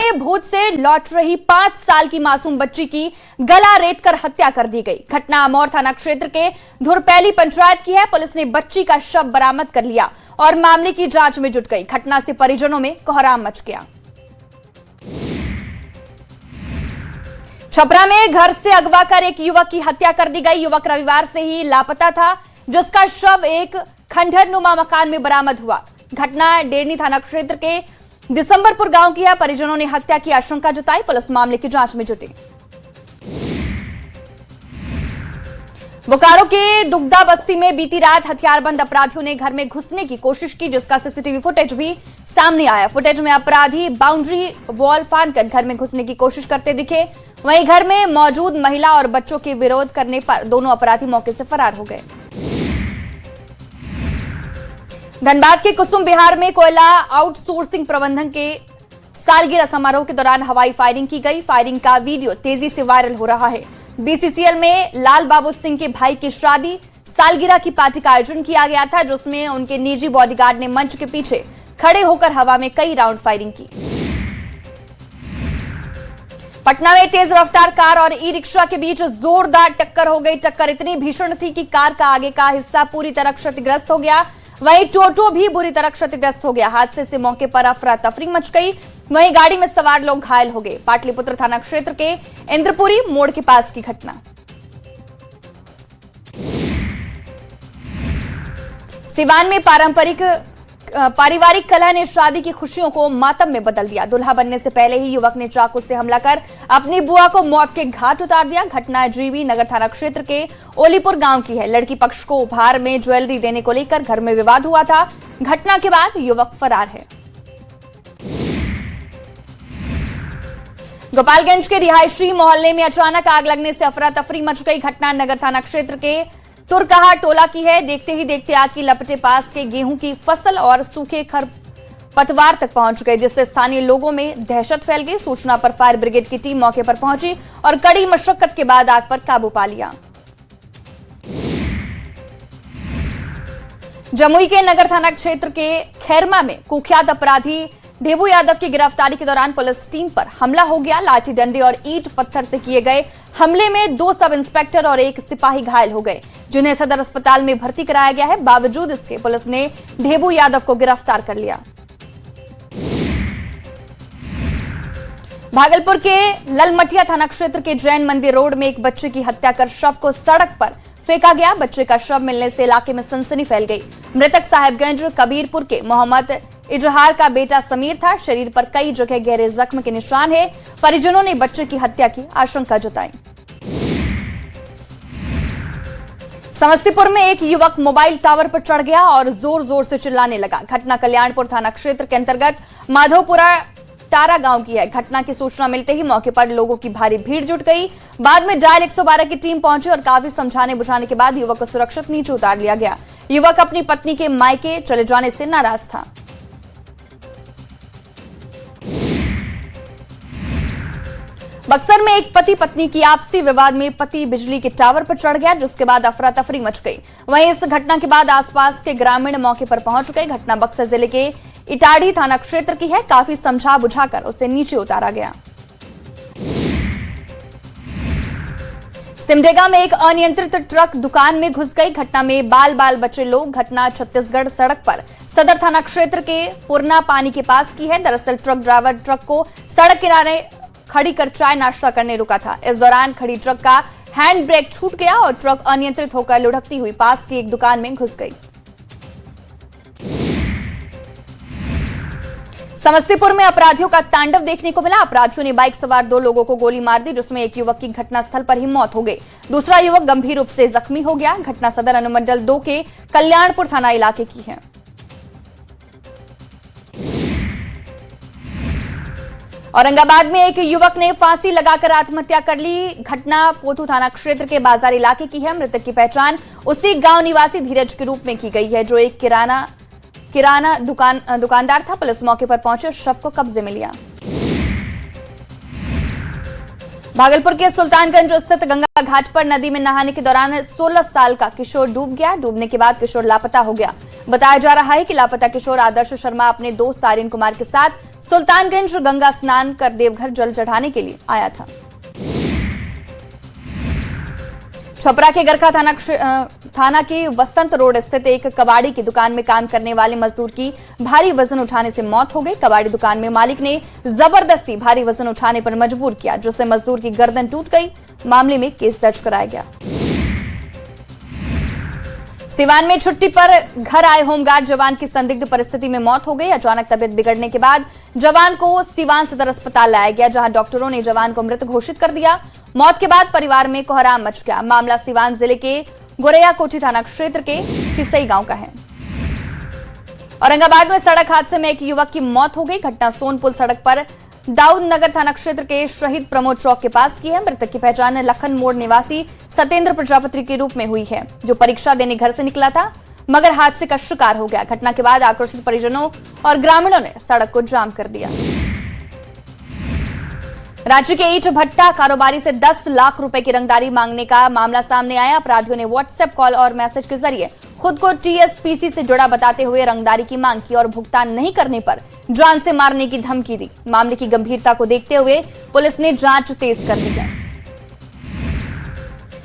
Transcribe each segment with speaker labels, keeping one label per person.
Speaker 1: में भूत से लौट रही 5 साल की मासूम बच्ची की गला रेतकर हत्या कर दी गई। घटना अमौर थाना क्षेत्र के धुरपैली पंचायत की है। पुलिस ने बच्ची का शव बरामद कर लिया और मामले की जांच में जुट गई। घटना से परिजनों में कोहराम मच गया। छपरा में घर से अगवा कर एक युवक की हत्या कर दी गई। युवक रविवार से ही लापता था, जिसका शव एक खंडहर नुमा मकान में बरामद हुआ। घटना डेरनी थाना क्षेत्र के दिसंबरपुर गांव की है। परिजनों ने हत्या की आशंका जताई। पुलिस मामले की जांच में जुटी। बोकारो के दुग्धा बस्ती में बीती रात हथियारबंद अपराधियों ने घर में घुसने की कोशिश की, जिसका सीसीटीवी फुटेज भी सामने आया। फुटेज में अपराधी बाउंड्री वॉल फांदकर घर में घुसने की कोशिश करते दिखे। वहीं घर में मौजूद महिला और बच्चों के विरोध करने पर दोनों अपराधी मौके से फरार हो गए। धनबाद के कुसुम विहार में कोयला आउटसोर्सिंग प्रबंधन के सालगिरह समारोह के दौरान हवाई फायरिंग की गई। फायरिंग का वीडियो तेजी से वायरल हो रहा है। बीसीसीएल में लाल बाबू सिंह के भाई की शादी सालगिरह की पार्टी का आयोजन किया गया था, जिसमें उनके निजी बॉडीगार्ड ने मंच के पीछे खड़े होकर हवा में कई राउंड फायरिंग की। पटना में तेज रफ्तार कार और ई रिक्शा के बीच जोरदार टक्कर हो गई। टक्कर इतनी भीषण थी कि कार का आगे का हिस्सा पूरी तरह क्षतिग्रस्त हो गया। वहीं टोटो भी बुरी तरह क्षतिग्रस्त हो गया। हादसे से मौके पर अफरा तफरी मच गई। वहीं गाड़ी में सवार लोग घायल हो गए। पाटलिपुत्र थाना क्षेत्र के इंद्रपुरी मोड़ के पास की घटना। सिवान में पारिवारिक कलह ने शादी की खुशियों को मातम में बदल दिया। दुल्हा बनने से पहले ही युवक ने चाकू से हमला कर अपनी बुआ को मौत के घाट उतार दिया। घटना जीवी नगर थाना क्षेत्र के ओलीपुर गांव की है। लड़की पक्ष को उपहार में ज्वेलरी देने को लेकर घर में विवाद हुआ था। घटना के बाद युवक फरार है। गोपालगंज के रिहायशी मोहल्ले में अचानक आग लगने से अफरा तफरी मच गई। घटना नगर थाना क्षेत्र के तुरकहा टोला की है। देखते ही देखते आग की लपटें पास के गेहूं की फसल और सूखे खरपतवार तक पहुंच गए, जिससे स्थानीय लोगों में दहशत फैल गई। सूचना पर फायर ब्रिगेड की टीम मौके पर पहुंची और कड़ी मशक्कत के बाद आग पर काबू पा लिया। जमुई के नगर थाना क्षेत्र के खैरमा में कुख्यात अपराधी ढेबू यादव की गिरफ्तारी के दौरान पुलिस टीम पर हमला हो गया। लाठी डंडे और ईंट पत्थर से किए गए हमले में 2 सब इंस्पेक्टर और 1 सिपाही घायल हो गए, जिन्हें सदर अस्पताल में भर्ती कराया गया है। बावजूद इसके पुलिस ने ढेबू यादव को गिरफ्तार कर लिया। भागलपुर के ललमटिया थाना क्षेत्र के जैन मंदिर रोड में एक बच्चे की हत्या कर शव को सड़क पर फेंका गया। बच्चे का शव मिलने से इलाके में सनसनी फैल गई। मृतक साहेबगंज कबीरपुर के मोहम्मद इजहार का बेटा समीर था। शरीर पर कई जगह गहरे जख्म के निशान है। परिजनों ने बच्चे की हत्या की आशंका जताई। समस्तीपुर में एक युवक मोबाइल टावर पर चढ़ गया और जोर जोर से चिल्लाने लगा। घटना कल्याणपुर थाना क्षेत्र के अंतर्गत माधोपुरा तारा गांव की है। घटना की सूचना मिलते ही मौके पर लोगों की भारी भीड़ जुट गई। बाद में डायल 112 की टीम पहुंची और काफी समझाने बुझाने के बाद युवक को सुरक्षित नीचे उतार लिया गया। युवक अपनी पत्नी के मायके चले जाने से नाराज था। बक्सर में एक पति पत्नी की आपसी विवाद में पति बिजली के टावर पर चढ़ गया, जिसके बाद अफरा तफरी मच गई। वहीं इस घटना के बाद आसपास के ग्रामीण मौके पर पहुंच गए। घटना बक्सर जिले के इटाढ़ी थाना क्षेत्र की है। काफी समझा बुझाकर उसे नीचे उतारा गया। सिमडेगा में एक अनियंत्रित ट्रक दुकान में घुस गई। घटना में बाल बचे लोग। घटना छत्तीसगढ़ सड़क पर सदर थाना क्षेत्र के पुरना पानी के पास की है। दरअसल ट्रक ड्राइवर ट्रक को सड़क किनारे खड़ी कर चाय नाश्ता करने रुका था। इस दौरान खड़ी ट्रक का हैंड ब्रेक छूट गया और ट्रक अनियंत्रित होकर लुढ़कती हुई पास की एक दुकान में घुस गई। समस्तीपुर में अपराधियों का तांडव देखने को मिला। अपराधियों ने बाइक सवार 2 लोगों को गोली मार दी, जिसमें एक युवक की घटनास्थल पर ही मौत हो गई। दूसरा युवक गंभीर रूप से जख्मी हो गया। घटना सदर अनुमंडल 2 के कल्याणपुर थाना इलाके की है। औरंगाबाद में एक युवक ने फांसी लगाकर आत्महत्या कर ली। घटना पोथू थाना क्षेत्र के बाजार इलाके की है। मृतक की पहचान उसी गांव निवासी धीरज के रूप में की गई है, जो एक किराना दुकानदार था। पुलिस मौके पर पहुंचे और शव को कब्जे में लिया। भागलपुर के सुल्तानगंज स्थित गंगा घाट पर नदी में नहाने के दौरान 16 साल का किशोर डूब गया। डूबने के बाद किशोर लापता हो गया। बताया जा रहा है कि लापता किशोर आदर्श शर्मा अपने दोस्त आर्यन कुमार के साथ सुल्तानगंज गंगा स्नान कर देवघर जल चढ़ाने के लिए आया था। छपरा के गरखा थाना के वसंत रोड स्थित एक कबाड़ी की दुकान में काम करने वाले मजदूर की भारी वजन उठाने से मौत हो गई। कबाड़ी दुकान में मालिक ने जबरदस्ती भारी वजन उठाने पर मजबूर किया, जिससे मजदूर की गर्दन टूट गई। मामले में केस दर्ज कराया गया। सिवान में छुट्टी पर घर आए होमगार्ड जवान की संदिग्ध परिस्थिति में मौत हो गई। अचानक तबियत बिगड़ने के बाद जवान को सिवान सदर अस्पताल लाया गया, जहां डॉक्टरों ने जवान को मृत घोषित कर दिया। मौत के बाद परिवार में कोहराम मच गया। मामला सिवान जिले के गोरैया कोठी थाना क्षेत्र के सिसई गांव का है। औरंगाबाद में सड़क हादसे में एक युवक की मौत हो गई। घटना सोनपुर सड़क पर दाऊद नगर थाना क्षेत्र के शहीद प्रमोद चौक के पास की है। मृतक की पहचान लखन मोड़ निवासी सत्येंद्र प्रजापति के रूप में हुई है, जो परीक्षा देने घर से निकला था मगर हादसे का शिकार हो गया। घटना के बाद आक्रोशित परिजनों और ग्रामीणों ने सड़क को जाम कर दिया। राज्य के ईंट भट्टा कारोबारी से 10 लाख रुपए की रंगदारी मांगने का मामला सामने आया। अपराधियों ने व्हाट्सएप कॉल और मैसेज के जरिए खुद को टीएसपीसी से जुड़ा बताते हुए रंगदारी की मांग की और भुगतान नहीं करने पर जान से मारने की धमकी दी। मामले की गंभीरता को देखते हुए पुलिस ने जांच तेज कर दी है।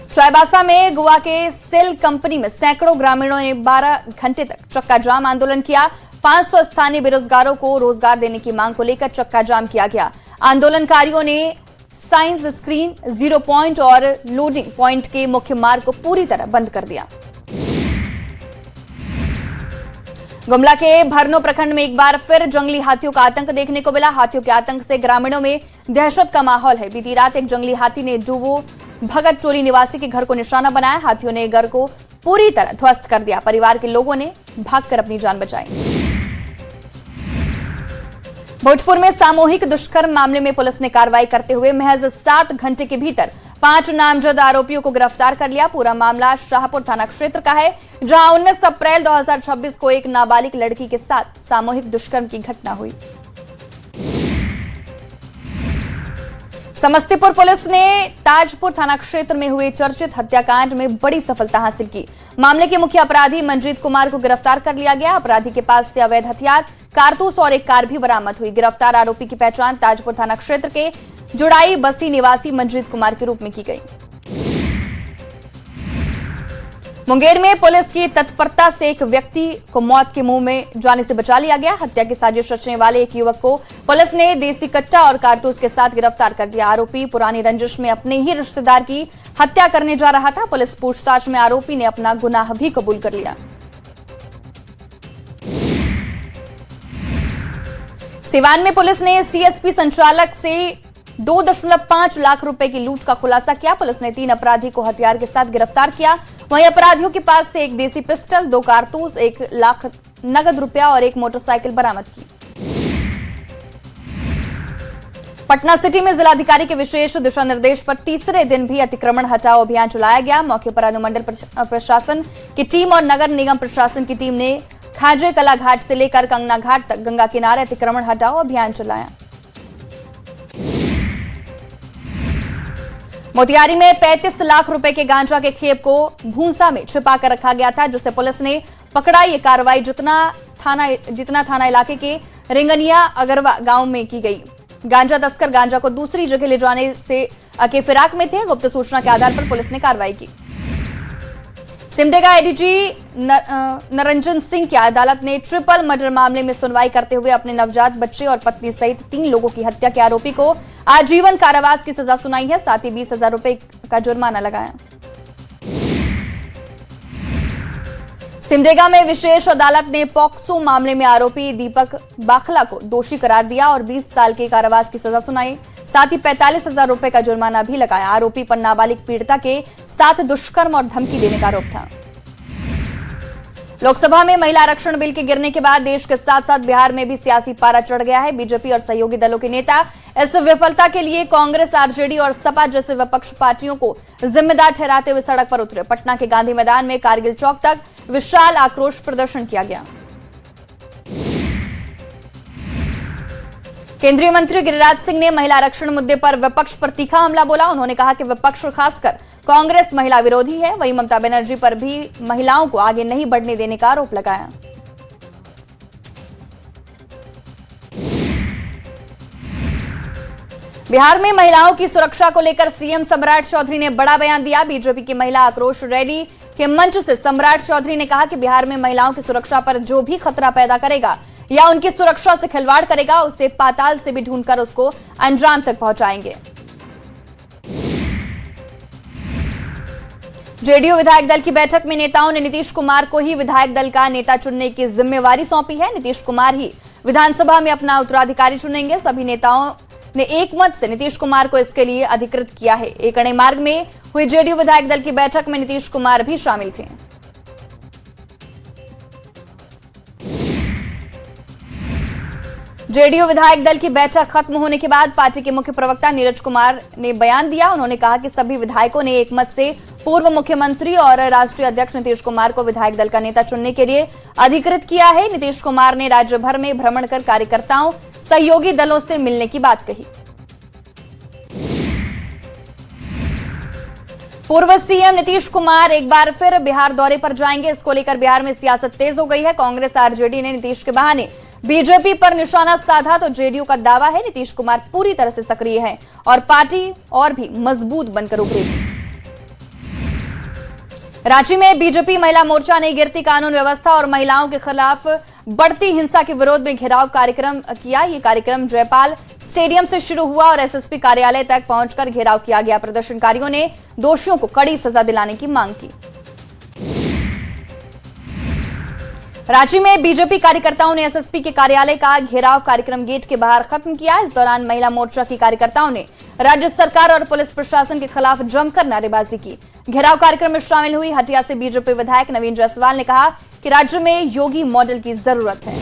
Speaker 1: चाईबासा में गोवा के सेल कंपनी में सैकड़ों ग्रामीणों ने 12 घंटे तक चक्का जाम आंदोलन किया। 500 स्थानीय बेरोजगारों को रोजगार देने की मांग को लेकर चक्का जाम किया गया। आंदोलनकारियों ने साइंस स्क्रीन, जीरो पॉइंट और लोडिंग पॉइंट के मुख्य मार्ग को पूरी तरह बंद कर दिया। गुमला के भरनो प्रखंड में एक बार फिर जंगली हाथियों का आतंक देखने को मिला। हाथियों के आतंक से ग्रामीणों में दहशत का माहौल है। बीती रात एक जंगली हाथी ने डूबो भगत टोली निवासी के घर को निशाना बनाया। हाथियों ने घर को पूरी तरह ध्वस्त कर दिया। परिवार के लोगों ने भागकर अपनी जान बचाई। भोजपुर में सामूहिक दुष्कर्म मामले में पुलिस ने कार्रवाई करते हुए महज 7 घंटे के भीतर 5 नामजद आरोपियों को गिरफ्तार कर लिया। पूरा मामला शाहपुर थाना क्षेत्र का है, जहां 19 अप्रैल 2026 को एक नाबालिग लड़की के साथ सामूहिक दुष्कर्म की घटना हुई। समस्तीपुर पुलिस ने ताजपुर थाना क्षेत्र में हुए चर्चित हत्याकांड में बड़ी सफलता हासिल की। मामले के मुख्य अपराधी मंजीत कुमार को गिरफ्तार कर लिया गया। अपराधी के पास से अवैध हथियार, कारतूस और एक कार भी बरामद हुई। गिरफ्तार आरोपी की पहचान ताजपुर थाना क्षेत्र के जुड़ाई बसी निवासी मंजीत कुमार के रूप में की गई। मुंगेर में पुलिस की तत्परता से एक व्यक्ति को मौत के मुंह में जाने से बचा लिया गया। हत्या की साजिश रचने वाले एक युवक को पुलिस ने देसी कट्टा और कारतूस के साथ गिरफ्तार कर दिया। आरोपी पुरानी रंजिश में अपने ही रिश्तेदार की हत्या करने जा रहा था। पुलिस पूछताछ में आरोपी ने अपना गुनाह भी कबूल कर लिया। सिवान में पुलिस ने सीएसपी संचालक से 2.5 लाख रुपए की लूट का खुलासा किया। पुलिस ने 3 अपराधी को हथियार के साथ गिरफ्तार किया। वहीं अपराधियों के पास से एक देसी पिस्टल, 2 कारतूस, 1 लाख नगद रुपया और एक मोटरसाइकिल बरामद की। पटना सिटी में जिलाधिकारी के विशेष दिशा निर्देश पर तीसरे दिन भी अतिक्रमण हटाओ अभियान चलाया गया। मौके पर अनुमंडल प्रशासन की टीम और नगर निगम प्रशासन की टीम ने खाजे कला घाट से लेकर कंगना घाट तक गंगा किनारे अतिक्रमण हटाओ अभियान चलाया। मोतिहारी में 35 लाख रुपए के गांजा के खेप को भूसा में छिपा कर रखा गया था, जिसे पुलिस ने पकड़ा। ये कार्रवाई जितना थाना इलाके के रिंगनिया अगरवा गांव में की गई। गांजा तस्कर गांजा को दूसरी जगह ले जाने से के फिराक में थे। गुप्त सूचना के आधार पर पुलिस ने कार्रवाई की। सिमडेगा एडीजी नरंजन सिंह की अदालत ने ट्रिपल मर्डर मामले में सुनवाई करते हुए अपने नवजात बच्चे और पत्नी सहित 3 लोगों की हत्या के आरोपी को आजीवन कारावास की सजा सुनाई है। साथ ही 20,000 रुपए का जुर्माना लगाया। सिमडेगा में विशेष अदालत ने पॉक्सो मामले में आरोपी दीपक बाखला को दोषी करार दिया और 20 साल के कारावास की सजा सुनाई। साथ ही 45,000 रुपए का जुर्माना भी लगाया। आरोपी पर नाबालिग पीड़िता के साथ दुष्कर्म और धमकी देने का आरोप था। लोकसभा में महिला आरक्षण बिल के गिरने के बाद देश के साथ साथ बिहार में भी सियासी पारा चढ़ गया है। बीजेपी और सहयोगी दलों के नेता इस विफलता के लिए कांग्रेस, आरजेडी और सपा जैसे विपक्ष पार्टियों को जिम्मेदार ठहराते हुए सड़क पर उतरे। पटना के गांधी मैदान में कारगिल चौक तक विशाल आक्रोश प्रदर्शन किया गया। केंद्रीय मंत्री गिरिराज सिंह ने महिला आरक्षण मुद्दे पर विपक्ष पर तीखा हमला बोला। उन्होंने कहा कि विपक्ष खासकर कांग्रेस महिला विरोधी है। वहीं ममता बनर्जी पर भी महिलाओं को आगे नहीं बढ़ने देने का आरोप लगाया। बिहार में महिलाओं की सुरक्षा को लेकर सीएम सम्राट चौधरी ने बड़ा बयान दिया। बीजेपी की महिला आक्रोश रैली के मंच से सम्राट चौधरी ने कहा कि बिहार में महिलाओं की सुरक्षा पर जो भी खतरा पैदा करेगा या उनकी सुरक्षा से खिलवाड़ करेगा, उसे पाताल से भी ढूंढकर उसको अंजाम तक पहुंचाएंगे। जेडीयू विधायक दल की बैठक में नेताओं ने नीतीश कुमार को ही विधायक दल का नेता चुनने की जिम्मेवारी सौंपी है। नीतीश कुमार ही विधानसभा में अपना उत्तराधिकारी चुनेंगे। सभी नेताओं ने एक मत से नीतीश कुमार को इसके लिए अधिकृत किया है। एकड़े मार्ग में हुई जेडीयू विधायक दल की बैठक में नीतीश कुमार भी शामिल थे। जेडीयू विधायक दल की बैठक खत्म होने के बाद पार्टी के मुख्य प्रवक्ता नीरज कुमार ने बयान दिया। उन्होंने कहा कि सभी विधायकों ने एक मत से पूर्व मुख्यमंत्री और राष्ट्रीय अध्यक्ष नीतीश कुमार को विधायक दल का नेता चुनने के लिए अधिकृत किया है। नीतीश कुमार ने राज्य भर में भ्रमण कर कार्यकर्ताओं, सहयोगी दलों से मिलने की बात कही। पूर्व सीएम नीतीश कुमार एक बार फिर बिहार दौरे पर जाएंगे। इसको लेकर बिहार में सियासत तेज हो गई है। कांग्रेस आरजेडी ने नीतीश के बहाने बीजेपी पर निशाना साधा तो जेडीयू का दावा है नीतीश कुमार पूरी तरह से सक्रिय है और पार्टी और भी मजबूत बनकर उभरेगी। रांची में बीजेपी महिला मोर्चा ने गिरती कानून व्यवस्था और महिलाओं के खिलाफ बढ़ती हिंसा के विरोध में घेराव कार्यक्रम किया। ये कार्यक्रम जयपाल स्टेडियम से शुरू हुआ और एसएसपी कार्यालय तक पहुंचकर घेराव किया गया। प्रदर्शनकारियों ने दोषियों को कड़ी सजा दिलाने की मांग की। रांची में बीजेपी कार्यकर्ताओं ने एसएसपी के कार्यालय का घेराव कार्यक्रम गेट के बाहर खत्म किया। इस दौरान महिला मोर्चा की कार्यकर्ताओं ने राज्य सरकार और पुलिस प्रशासन के खिलाफ जमकर नारेबाजी की। घेराव कार्यक्रम में शामिल हुई हटिया से बीजेपी विधायक नवीन जायसवाल ने कहा कि राज्य में योगी मॉडल की जरूरत है।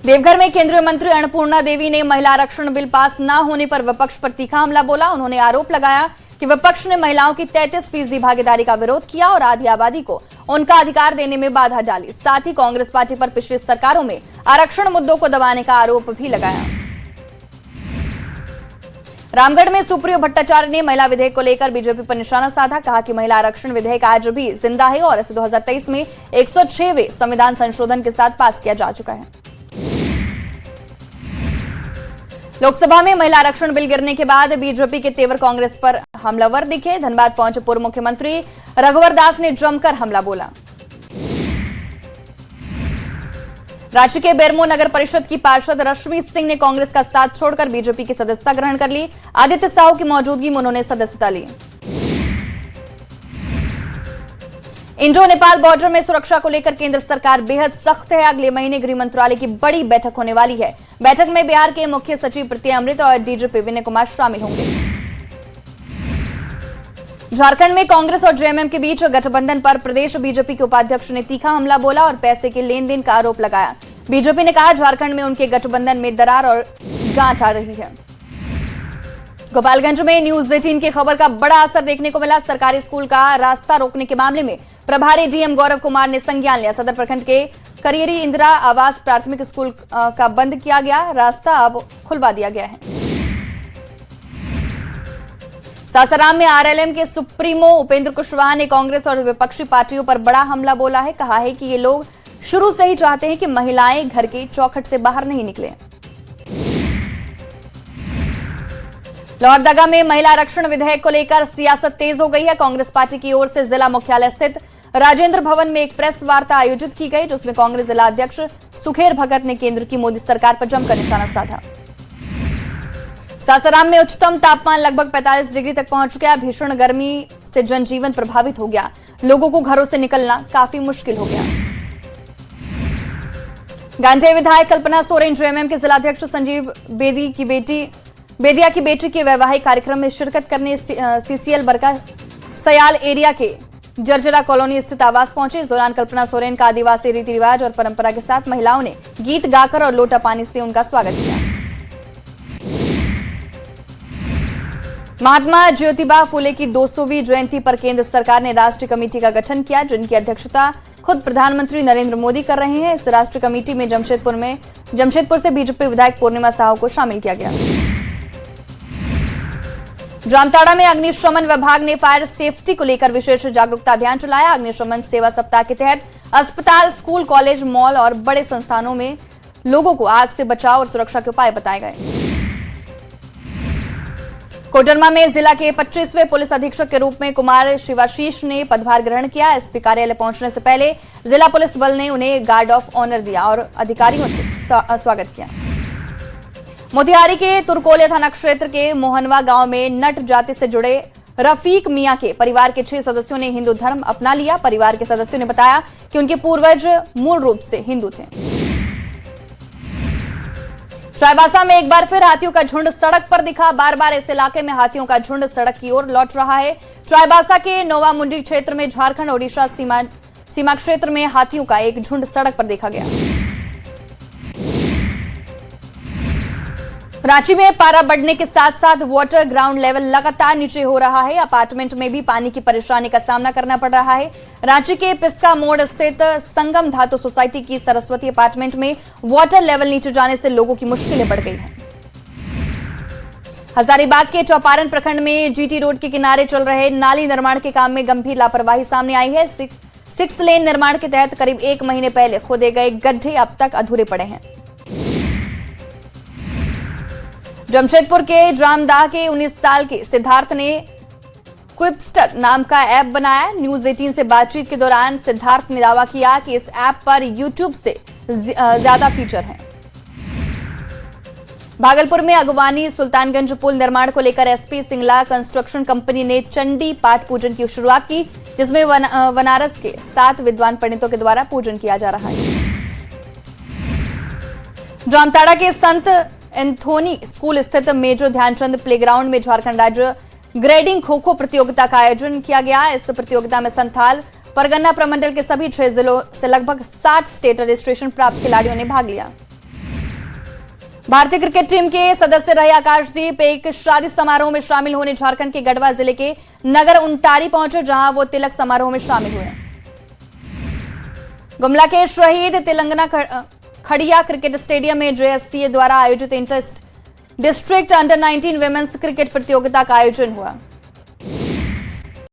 Speaker 1: देवघर में केंद्रीय मंत्री अन्नपूर्णा देवी ने महिला आरक्षण बिल पास न होने पर विपक्ष पर तीखा हमला बोला। उन्होंने आरोप लगाया कि विपक्ष ने महिलाओं की 33% भागीदारी का विरोध किया और आधी आबादी को उनका अधिकार देने में बाधा डाली। साथ ही कांग्रेस पार्टी पर पिछली सरकारों में आरक्षण मुद्दों को दबाने का आरोप भी लगाया। रामगढ़ में सुप्रियो भट्टाचार्य ने महिला विधेयक को लेकर बीजेपी पर निशाना साधा। कहा कि महिला आरक्षण विधेयक आज भी जिंदा है और इसे 2023 में 106वें संविधान संशोधन के साथ पास किया जा चुका है। लोकसभा में महिला आरक्षण बिल गिरने के बाद बीजेपी के तेवर कांग्रेस पर हमलावर दिखे। धनबाद पहुंचे पूर्व मुख्यमंत्री रघुवर दास ने जमकर हमला बोला। रांची के बेरमो नगर परिषद की पार्षद रश्मि सिंह ने कांग्रेस का साथ छोड़कर बीजेपी की सदस्यता ग्रहण कर ली। आदित्य साहू की मौजूदगी में उन्होंने सदस्यता ली। इंडो नेपाल बॉर्डर में सुरक्षा को लेकर केंद्र सरकार बेहद सख्त है। अगले महीने गृह मंत्रालय की बड़ी बैठक होने वाली है। बैठक में बिहार के मुख्य सचिव प्रत्यय अमृत और डीजीपी विनय कुमार शामिल होंगे। झारखंड में कांग्रेस और जेएमएम के बीच गठबंधन पर प्रदेश बीजेपी के उपाध्यक्ष ने तीखा हमला बोला और पैसे के लेन देन का आरोप लगाया। बीजेपी ने कहा झारखंड में उनके गठबंधन में दरार और गांठ आ रही है। गोपालगंज में न्यूज 18 की खबर का बड़ा असर देखने को मिला। सरकारी स्कूल का रास्ता रोकने के मामले में प्रभारी डीएम गौरव कुमार ने संज्ञान लिया। सदर प्रखंड के करियरी इंदिरा आवास प्राथमिक स्कूल का बंद किया गया, रास्ता अब खुलवा दिया गया है। सासाराम में आरएलएम के सुप्रीमो उपेंद्र कुशवाहा ने कांग्रेस और विपक्षी पार्टियों पर बड़ा हमला बोला है। कहा है कि ये लोग शुरू से ही चाहते हैं कि महिलाएं घर के चौखट से बाहर नहीं निकले। लोहरदगा में महिला आरक्षण विधेयक को लेकर सियासत तेज हो गई है। कांग्रेस पार्टी की ओर से जिला मुख्यालय स्थित राजेंद्र भवन में एक प्रेस वार्ता आयोजित की गई, जिसमें कांग्रेस जिला अध्यक्ष सुखेर भगत ने केंद्र की मोदी सरकार पर जमकर निशाना साधा। सासाराम में उच्चतम तापमान लगभग 45 डिग्री तक पहुंच गया। भीषण गर्मी से जनजीवन प्रभावित हो गया। लोगों को घरों से निकलना काफी मुश्किल हो गया। गांधी विधायक कल्पना सोरेन जेएमएम के जिलाध्यक्ष संजीव बेदिया की बेटी के वैवाहिक कार्यक्रम में शिरकत करने सीसीएल बरका सयाल एरिया के जर्जरा कॉलोनी स्थित आवास पहुंचे। इस दौरान कल्पना सोरेन का आदिवासी रीति रिवाज और परंपरा के साथ महिलाओं ने गीत गाकर और लोटा पानी से उनका स्वागत किया। महात्मा ज्योतिबा फुले की 200वीं जयंती पर केंद्र सरकार ने राष्ट्रीय कमेटी का गठन किया, जिनकी अध्यक्षता खुद प्रधानमंत्री नरेंद्र मोदी कर रहे हैं। इस राष्ट्रीय कमेटी में जमशेदपुर में जमशेदपुर से बीजेपी विधायक पूर्णिमा साहू को शामिल किया गया। जामताड़ा में अग्निशमन विभाग ने फायर सेफ्टी को लेकर विशेष जागरूकता अभियान चलाया। अग्निशमन सेवा सप्ताह के तहत अस्पताल, स्कूल, कॉलेज, मॉल और बड़े संस्थानों में लोगों को आग से बचाव और सुरक्षा के उपाय बताए गए। कोडरमा में जिला के 25वें पुलिस अधीक्षक के रूप में कुमार शिवाशीष ने पदभार ग्रहण किया। एसपी कार्यालय पहुंचने से पहले जिला पुलिस बल ने उन्हें गार्ड ऑफ ऑनर दिया और अधिकारियों से स्वागत किया। मोतिहारी के तुरकोलिया थाना क्षेत्र के मोहनवा गांव में नट जाति से जुड़े रफीक मियां के परिवार के 6 सदस्यों ने हिंदू धर्म अपना लिया। परिवार के सदस्यों ने बताया कि उनके पूर्वज मूल रूप से हिंदू थे। चाईबासा में एक बार फिर हाथियों का झुंड सड़क पर दिखा। बार बार इस इलाके में हाथियों का झुंड सड़क की ओर लौट रहा है। चाईबासा के नोवा मुंडी क्षेत्र में झारखंड ओडिशा सीमा क्षेत्र में हाथियों का एक झुंड सड़क पर देखा गया। रांची में पारा बढ़ने के साथ साथ वाटर ग्राउंड लेवल लगातार नीचे हो रहा है। अपार्टमेंट में भी पानी की परेशानी का सामना करना पड़ रहा है। रांची के पिस्का मोड़ स्थित संगम धातु सोसाइटी की सरस्वती अपार्टमेंट में वाटर लेवल नीचे जाने से लोगों की मुश्किलें बढ़ गई हैं। हजारीबाग के चौपारण प्रखंड में जीटी रोड के किनारे चल रहे नाली निर्माण के काम में गंभीर लापरवाही सामने आई है। 6 लेन निर्माण के तहत करीब 1 महीने पहले खोदे गए गड्ढे अब तक अधूरे पड़े हैं। जमशेदपुर के रामदाह के 19 साल के सिद्धार्थ ने क्विपस्टर नाम का ऐप बनाया। न्यूज 18 से बातचीत के दौरान सिद्धार्थ ने दावा किया कि इस ऐप पर यूट्यूब से ज्यादा फीचर हैं। भागलपुर में अगवानी सुल्तानगंज पुल निर्माण को लेकर एसपी सिंगला कंस्ट्रक्शन कंपनी ने चंडी पाठ पूजन की शुरुआत की, जिसमें बनारस के 7 विद्वान पंडितों के द्वारा पूजन किया जा रहा है। जामताड़ा के संत एंथोनी स्कूल स्थित मेजर ध्यानचंद प्लेग्राउंड में झारखंड राज्य ग्रेडिंग खो-खो प्रतियोगिता का आयोजन किया गया। इस प्रतियोगिता में संथाल परगना प्रमंडल के सभी 6 जिलों से लगभग 60 स्टेट रजिस्ट्रेशन प्राप्त खिलाड़ियों ने भाग लिया। भारतीय क्रिकेट टीम के सदस्य रहे आकाशदीप एक शादी समारोह में शामिल होने झारखंड के गढ़वा जिले के नगर उंटारी पहुंचे, जहां वो तिलक समारोह में शामिल हुए। गुमला के शहीद तेलंगाना खड़िया क्रिकेट स्टेडियम में जेएससीए द्वारा आयोजित inter district under 19 women's cricket प्रतियोगिता का आयोजन हुआ।